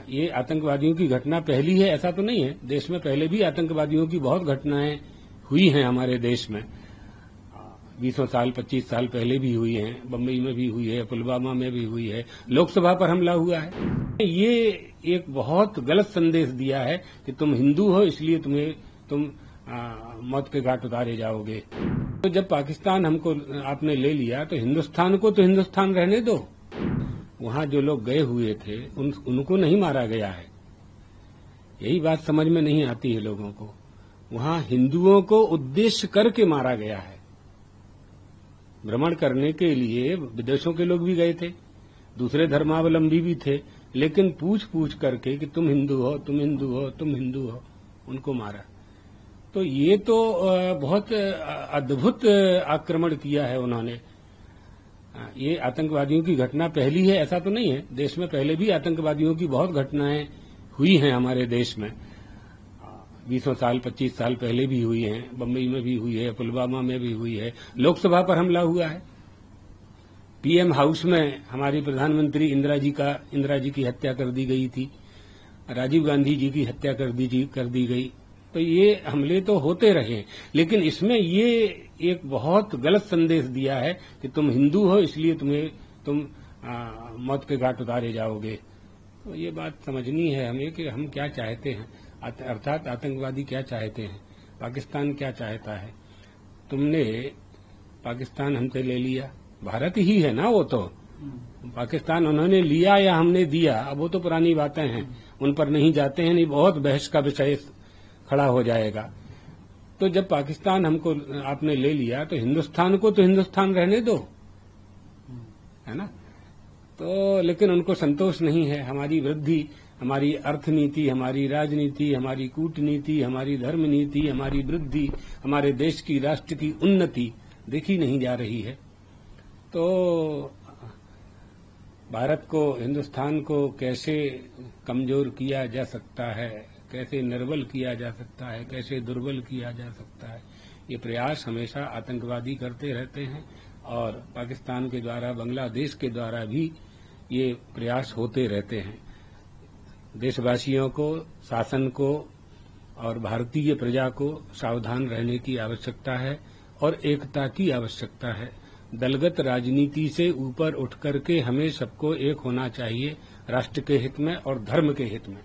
ये आतंकवादियों की घटना पहली है ऐसा तो नहीं है। देश में पहले भी आतंकवादियों की बहुत घटनाएं हुई हैं हमारे देश में। 20 साल 25 साल पहले भी हुई हैं, बम्बई में भी हुई है, पुलवामा में भी हुई है, लोकसभा पर हमला हुआ है। ये एक बहुत गलत संदेश दिया है कि तुम हिंदू हो इसलिए तुम मौत के घाट उतारे जाओगे। तो जब पाकिस्तान हमको आपने ले लिया तो हिंदुस्तान को तो हिंदुस्तान रहने दो। वहां जो लोग गए हुए थे उनको नहीं मारा गया है। यही बात समझ में नहीं आती है लोगों को। वहां हिंदुओं को उद्देश्य करके मारा गया है। भ्रमण करने के लिए विदेशों के लोग भी गए थे, दूसरे धर्मावलंबी भी थे, लेकिन पूछ पूछ करके कि तुम हिंदू हो, तुम हिंदू हो, तुम हिंदू हो, उनको मारा। तो ये तो बहुत अद्भुत आक्रमण किया है उन्होंने। ये आतंकवादियों की घटना पहली है ऐसा तो नहीं है। देश में पहले भी आतंकवादियों की बहुत घटनाएं हुई हैं हमारे देश में। 20 साल 25 साल पहले भी हुई हैं, बम्बई में भी हुई है, पुलवामा में भी हुई है, लोकसभा पर हमला हुआ है। पीएम हाउस में हमारी प्रधानमंत्री इंदिरा जी की हत्या कर दी गई थी, राजीव गांधी जी की हत्या कर दी गई। तो ये हमले तो होते रहे, लेकिन इसमें ये एक बहुत गलत संदेश दिया है कि तुम हिंदू हो इसलिए तुम मौत के घाट उतारे जाओगे। तो ये बात समझनी है हमें कि हम क्या चाहते हैं, अर्थात आतंकवादी क्या चाहते हैं, पाकिस्तान क्या चाहता है। तुमने पाकिस्तान हमसे ले लिया, भारत ही है ना वो तो। पाकिस्तान उन्होंने लिया या हमने दिया, अब वो तो पुरानी बातें हैं, उन पर नहीं जाते हैं, नहीं बहुत बहस का विषय खड़ा हो जाएगा। तो जब पाकिस्तान हमको आपने ले लिया तो हिंदुस्तान को तो हिंदुस्तान रहने दो, है ना। तो लेकिन उनको संतोष नहीं है। हमारी वृद्धि, हमारी अर्थनीति, हमारी राजनीति, हमारी कूटनीति, हमारी धर्म नीति, हमारी वृद्धि, हमारे देश की राष्ट्र की उन्नति देखी नहीं जा रही है। तो भारत को, हिंदुस्तान को कैसे कमजोर किया जा सकता है, कैसे निर्बल किया जा सकता है, कैसे दुर्बल किया जा सकता है, ये प्रयास हमेशा आतंकवादी करते रहते हैं। और पाकिस्तान के द्वारा, बांग्लादेश के द्वारा भी ये प्रयास होते रहते हैं। देशवासियों को, शासन को और भारतीय प्रजा को सावधान रहने की आवश्यकता है और एकता की आवश्यकता है। दलगत राजनीति से ऊपर उठ करके हमें सबको एक होना चाहिए, राष्ट्र के हित में और धर्म के हित में।